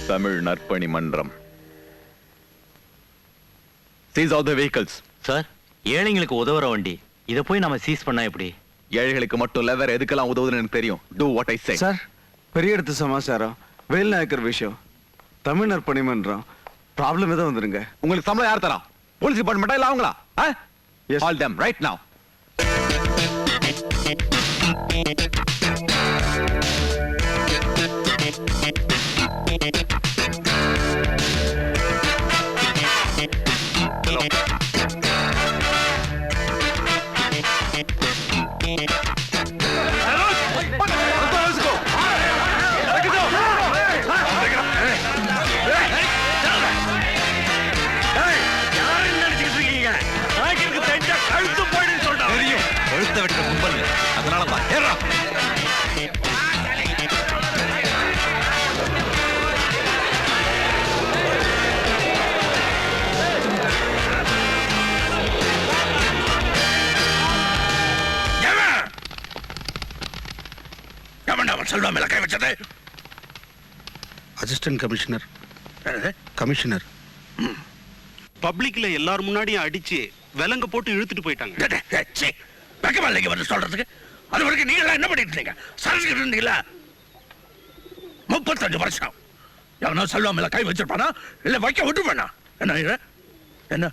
தமிழ் நற்பணி மன்றம். Seize all the vehicles. Sir, ஏழைங்களுக்கு உதவுற வண்டி. இத போய் நாம சீஸ் பண்ணா எப்படி? ஏழைகளுக்கு மட்டும் இல்ல, வேற எதுக்கெல்லாம் உதவுதுன்னு எனக்கு தெரியும். Do what I say. Sir, பெரிய இடத்து சமாச்சாரம், வேல்நாயக்கர் விஷயம், தமிழ் நற்பணி மன்றம், ப்ராப்ளம் ஏதோ வந்துருங்க. உங்களுக்கு சம்பளம் யார் தரா? போலீஸ் டிபார்ட்மெண்டா இல்ல அவங்களா? Yes. Call them right now. Selva மேல கை வச்சது அசிஸ்டன்ட் கமிஷனர். கமிஷனர் பப்ளிக்ல எல்லாரும் முன்னாடியும் அடிச்சு விலங்க போட்டு இழுத்துட்டு போயிட்டாங்க. வெக்கமாலைங்க வந்து சொல்றதுக்கு. அது வரைக்கும் நீங்க என்ன பண்ணிட்டு இருந்தீங்க? சரஸ்கிட்டு இருந்தீங்களா? 35 வருஷம் எவனோ செல்வா மேல கை வச்சிருப்பானா இல்ல வைக்க விட்டுப்பானா? என்ன என்ன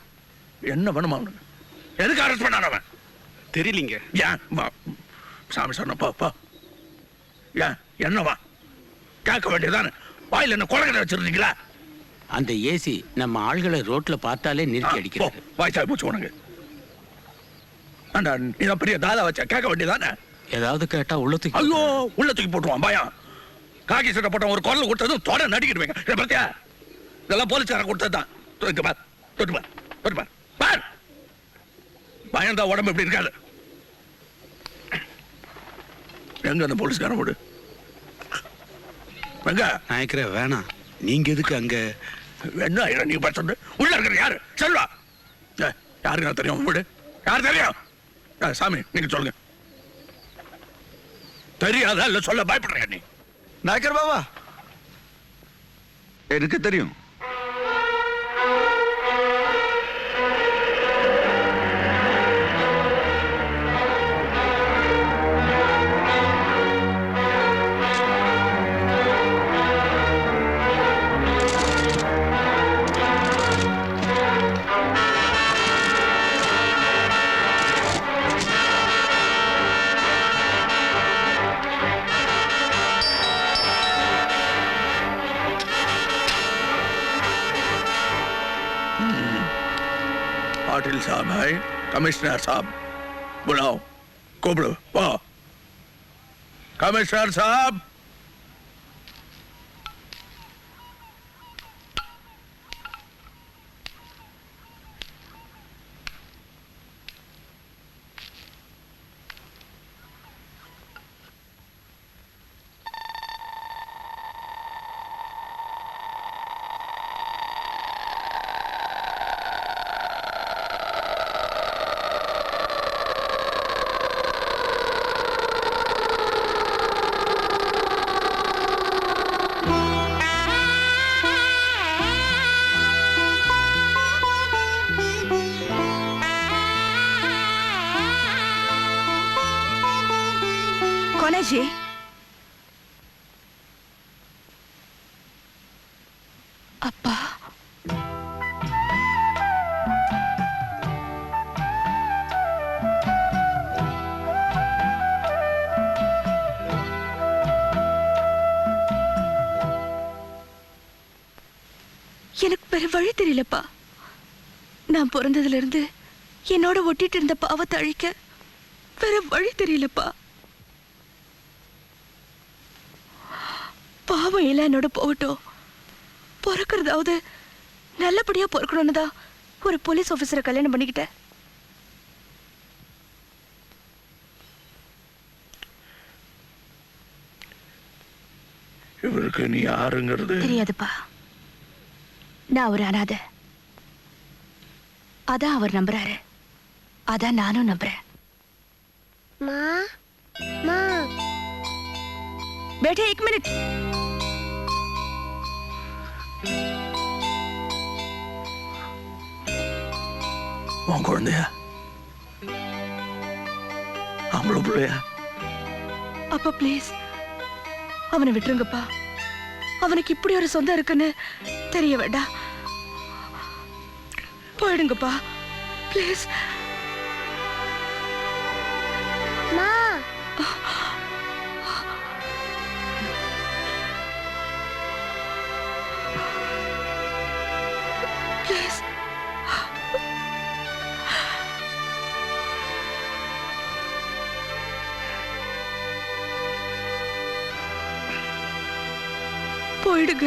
என்ன வேணுமா அவனுக்கு? எதுக்கு அரெஸ்ட் பண்ணான அவன்? தெரியலீங்க. ஏன் சாமி சொன்னப்பா ஏன் என்னவா கேட்க வேண்டியதானே? வாயில் என்ன குழந்தை வச்சிருந்தீங்களா? அந்த ஏசி நம்ம ஆள்களை ரோட்ல பார்த்தாலே நிறுத்தி அடிக்கிறாரு. வாய்ச்சாய் பூச்சு உனக்கு. நீதான் பெரிய தாதா வச்ச கேட்க வேண்டியதானே? ஏதாவது கேட்டா உள்ளத்துக்கு ஐயோ உள்ளத்துக்கு போட்டுவான் பயம். காக்கி சட்டை போட்ட ஒரு குரல் கொடுத்ததும் தொட நடிக்கிடுவீங்க. இதை பார்த்தியா? இதெல்லாம் போலீஸ்காரன் கொடுத்ததுதான். பயந்தா உடம்பு எப்படி இருக்காது. எங்க அந்த போலீஸ்காரன் போடு நாயக்கரே வேணாம். நீங்க எதுக்கு அங்க? என்ன நீங்க பேசுறது? உள்ள இருக்கிற யாரு? செல்வா யாருக்கு தெரியும்? வீடு யார் தெரியும்? சாமி நீங்க சொல்லுங்க. தெரியாதா இல்ல சொல்ல பயப்படுறீங்க நீ? நாயக்கர் பாபா, எனக்கு தெரியும். पाटिल साहब है, कमिश्नर साहब बुलाओ, कोबड़ो वाह कमिश्नर साहब. कौन है जी? அப்பா எனக்கு வேற வழி தெரியலப்பா. நான் பிறந்ததுல இருந்து என்னோட ஒட்டிட்டு இருந்த பாவத்தை அழிக்க வேற வழி தெரியலப்பா. பாவம் இல்ல என்னோட போகட்டும். பிறக்கிறதாவது நல்லபடியா பிறக்கணும்னு தான் ஒரு போலீஸ் ஆபீசரை கல்யாணம் பண்ணிக்கிட்டேன். இவருக்கு நீ யாருங்கிறது தெரியாதுப்பா. நான் ஒரு அனாதை. அதான் அவர் நம்புறாரு. அதான் நானும் நம்புறேன். माँ माँ बेटे 1 मिनट. உன் குழந்தையா? ஆம்பளை பிள்ளையா? அப்பா ப்ளீஸ் அவனை விட்டுருங்கப்பா. அவனுக்கு இப்படி ஒரு சொந்தம் இருக்குன்னு தெரிய வேண்டாம். போயிடுங்கப்பா ப்ளீஸ். माँ ப்ளீஸ். போயிடுங்க.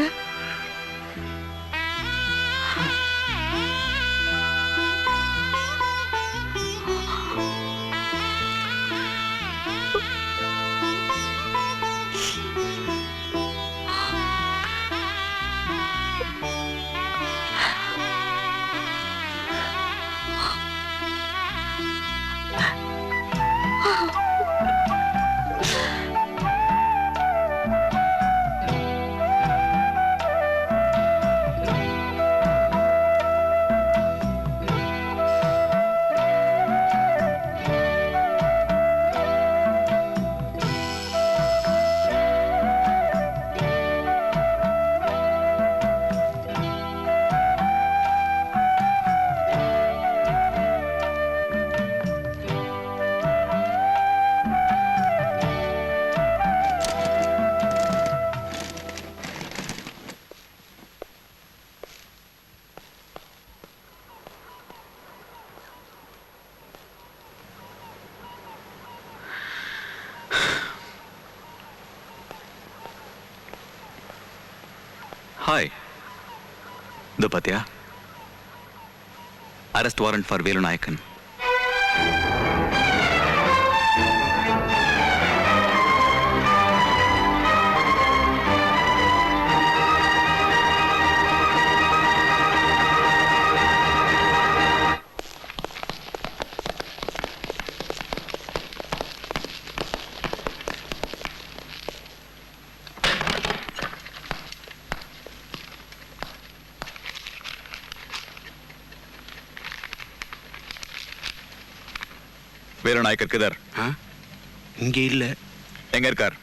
ஹாய். இந்த பாத்தியா? அரெஸ்ட் வாரண்ட் ஃபார் வேலு நாயக்கன். வேலு நாயக்கர் கிதர்? இங்க இல்ல. எங்க இருக்கார்?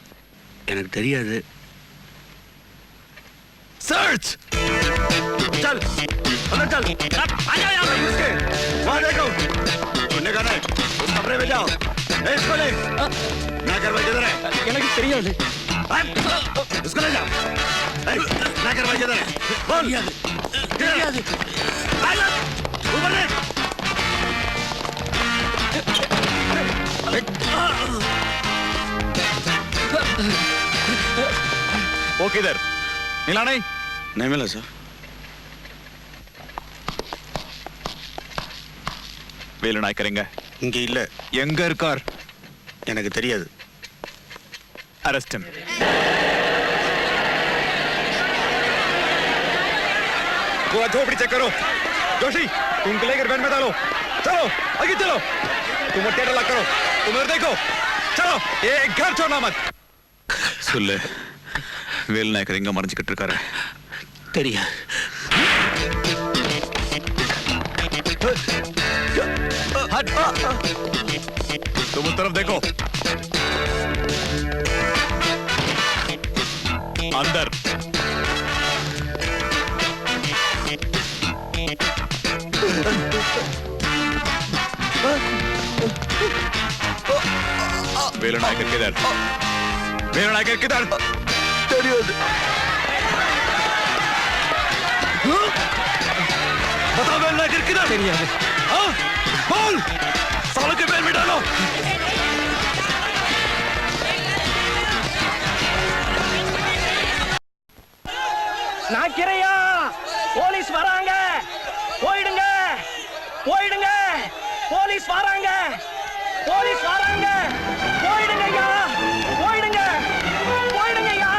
எனக்கு தெரியாது. सर्च चल अंदर चल. आ जाओ यहाँ पे इसके वहाँ देखो. सुनने का नहीं. उस कमरे में जाओ. इसको ले. नाकर भाई किधर है? எனக்கு தெரியாது. इसको ले जाओ. नाकर भाई किधर है? बोल. தெரியாது. ऊपर ले. वो किधर? मिला नहीं? नहीं मिला सर. வேலு நாயக்கர் எங்க? இங்க இல்ல. எங்க இருக்கார்? எனக்கு தெரியாது. Arrest him. पूरा झोपड़ी चेक करो. जोशी, तुम लेकर वैन में डालो. चलो, आगे चलो. तुम थिएटर लॉक करो. तुम इधर देखो. चलो, ये घर छोड़ना मत. सुन ले. வேலு நாயக்கர் எங்க மறைஞ்சிக்கிட்டு இருக்காரு? தெரியாது. हट. तुम उस तरफ देखो. अंदर. வேலு நாயக்கர் किधर? வேலு நாயக்கர் किधर? தெரியாது. बताओ வேலு நாயக்கர் किधर? தெரியாது. हाँ? बोल. सालों के बेल में डालो. நாக்கிரையா போலீஸ் வராங்க. போயிடுங்க போயிடுங்க. போலீஸ் வராங்க. போலீஸ் வராங்க. போயிடுங்க ஐயா. போயிடுங்க போயிடுங்க ஐயா.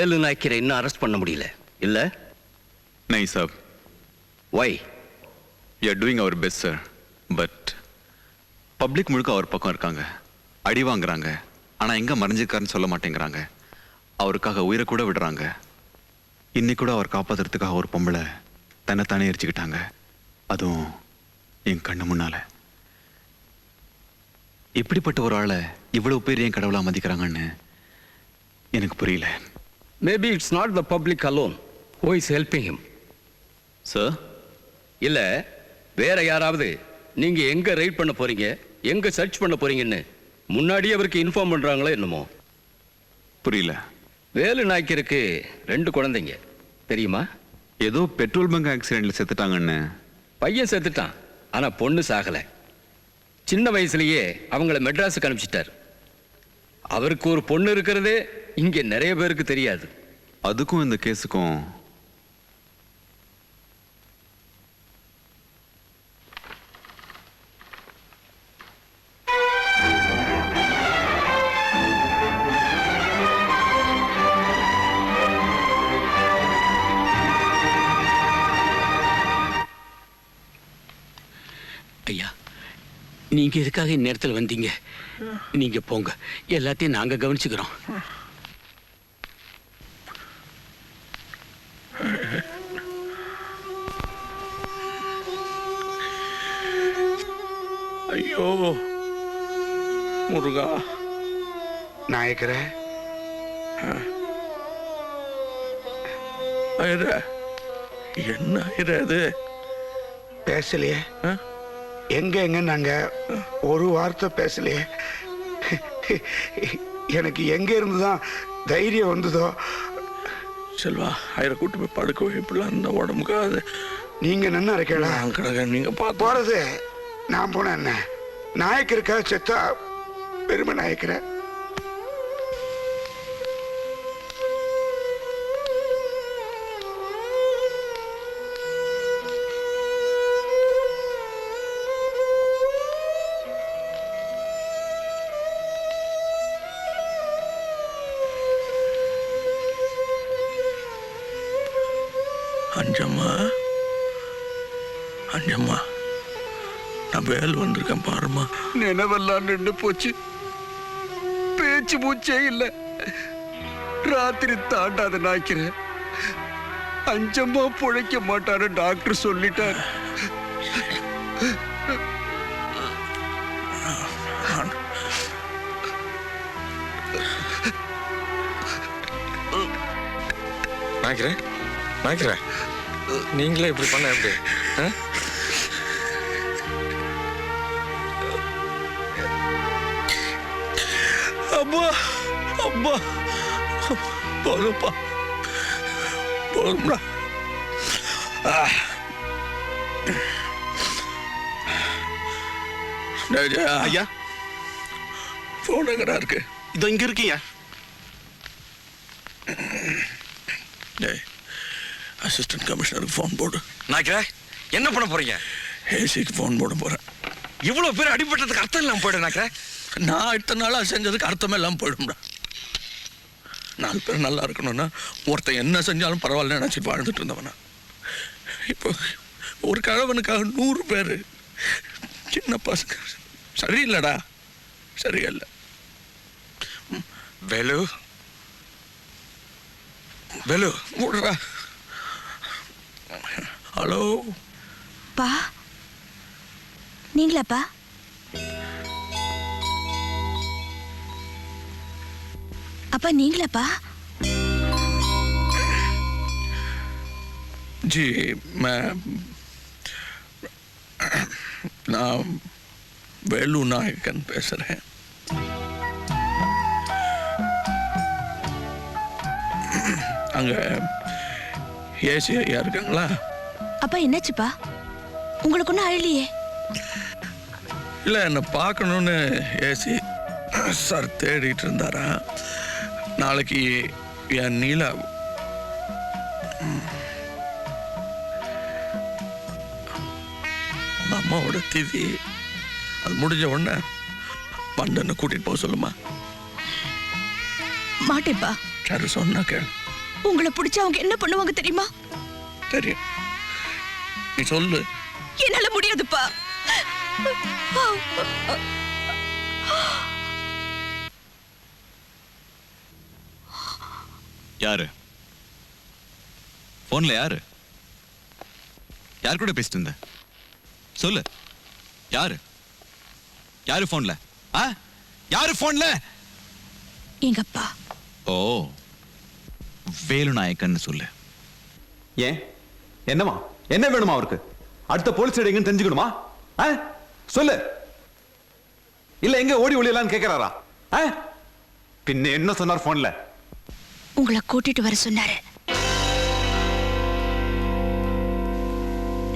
வேலு நாய்க்கரை இன்னும் அரெஸ்ட் பண்ண முடியல இல்ல? नहीं साहब, why? we are doing our best sir, but public முழுக்க அவர் பக்கம் இருக்காங்க, அடி வாங்குறாங்க. ஆனா எங்க மறைஞ்சிருக்காருன்னு சொல்ல மாட்டேங்கிறாங்க. அவருக்காக உயிரை கூட விடுறாங்க. இன்னைக்கு கூட அவர் காப்பாத்துறதுக்காக ஒரு பொம்பளை தன்னைத்தானே எரிச்சுக்கிட்டாங்க, அதுவும் என் கண்ணு முன்னால. இப்படிப்பட்ட ஒரு ஆளை இவ்வளவு பேர் ஏன் கடவுளா மதிக்கிறாங்கன்னு எனக்கு புரியல. Maybe it's not the public alone who is helping him. Sir, இல்ல வேற யாராவது நீங்க எங்க ரைட் பண்ண போறீங்க, எங்க சர்ச் பண்ண போறீங்கன்னு முன்னாடியே அவருக்கு இன்ஃபார்ம் பண்றாங்களோ என்னமோ? புரியல. வேலு நாய்க்கருக்கு 2 குழந்தைங்க தெரியுமா? ஏதோ பெட்ரோல் பங்க் ஆக்சிடென்ட்ல செத்துட்டாங்கன்னு. பையன் செத்துட்டான், ஆனா பொண்ணு சாகல. சின்ன வயசுலயே அவங்கள மெட்ராஸுக்கு அனுப்பிச்சிட்டார். அவருக்கு ஒரு பொண்ணு இருக்கிறதே இங்க நிறைய பேருக்கு தெரியாது. அதுக்கும் இந்த கேஸுக்கும் ஐயா, நீங்க எதுக்காக இந்நேரத்தில் வந்தீங்க? நீங்க போங்க, எல்லாத்தையும் நாங்க கவனிச்சுக்கிறோம். ஐயோ முருகா. நாயக்கரே, ஐயர, என்ன ஐயர அது? பேசலையே. எங்க நாங்க ஒரு வார்த்தை பேசலையே. எனக்கு எங்க இருந்துதான் தைரியம் வந்ததோ. செல்வா, ஐயரை கூட்டு போய் படுக்க இப்படிலாம் இருந்தா உடம்புக்கு அது. நீங்க நின்று இருக்கலாம். நீங்க பார்த்து போறது நான் போன என்ன? நாயக்கருக்காக செத்தா பெருமை நாயக்கர. அஞ்சம்மா, அஞ்சம்மா, நான் வேல் வந்திருக்கேன் பாருமா. நினைவெல்லாம் நின்று போச்சு, பேச்சு மூச்சே இல்லை. ராத்திரி தாண்டாத நாய்க்கிற. அஞ்சம்மா பிழைக்க மாட்டாரு டாக்டர் சொல்லிட்டார். நாய்க்கிறேன், நீங்களே இப்படி பண்ண எப்படி? அம்மா, அம்மா, போதும்ப்பா, போதும்டா. ஐயா, போன் எங்கடா இருக்கு? இதோ இங்க இருக்கீங்க. அசிஸ்டன்ட் கமிஷனருக்கு ஃபோன் போடு. நாய்க்கிறேன், என்ன பண்ண போறீங்க? ஏசிக்கு ஃபோன் போட போறேன். இவ்வளவு பேர் அடிபட்டதுக்கு அர்த்தம் இல்லாம போயிடு. நாய்க்கிறேன், நான் இத்தனை நாளாக செஞ்சதுக்கு அர்த்தமே இல்லாமல் போயிடும்டா. 4 பேர் நல்லா இருக்கணும்னா ஒருத்தன் என்ன செஞ்சாலும் பரவாயில்ல நினச்சிட்டு வாழ்ந்துட்டு இருந்தவனா. இப்போ ஒரு கழவனுக்காக 100 பேர், சின்ன பசங்க. சரியில்லடா, சரியில்லை. வேலு, வேலு, விடுறா. ஹலோ பா, நீங்களாப்பா? அப்பா நீங்களாப்பா? जी मैं நான் வேலு நாயக்கன் பேசுறேன். அங்க ஏசி ஐயா இருக்காங்களா? அப்பா என்னாச்சுப்பா? உங்களுக்கு ஒன்றும் அழலையே. இல்லை, என்னை பார்க்கணுன்னு ஏசி சார் தேடிட்டு இருந்தாரா. நாளைக்கு என் நீலா அம்மாவோட திதி, அது முடிஞ்ச உடனே பண்டனை கூட்டிட்டு போக சொல்லுமா. மாட்டேப்பா. சரி, சொன்னா கேள். உங்களை பிடிச்சா அவங்க என்ன பண்ணுவாங்க தெரியுமா? தெரியும். நீ சொல்லு. என்னால முடியாதுப்பா. யாரு போன்ல? யாரு யார் கூட பேசிட்டு இருந்த? சொல்லு. யாரு யாரு போன்ல? யாரு போன்ல? எங்க அப்பா. ஓ, வேலு நாயக்கன்னு சொல்லு. ஏன் என்னமா என்ன வேணுமா அவருக்கு? அடுத்த போலீஸ் ஸ்டேஷன் தெரிஞ்சுக்கணுமா? சொல்லு. இல்ல எங்க ஓடி ஒளியலான்னு கேட்கிறாரா? பின்ன என்ன சொன்னார் போன்ல? உங்களை கூட்டிட்டு வர சொன்னாரு.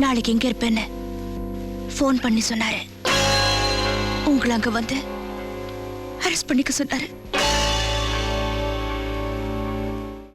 நாளைக்கு எங்க இருப்பேன்னு போன் பண்ணி சொன்னாரு. உங்களை அங்க வந்து அரெஸ்ட் பண்ணிக்க சொன்னாரு.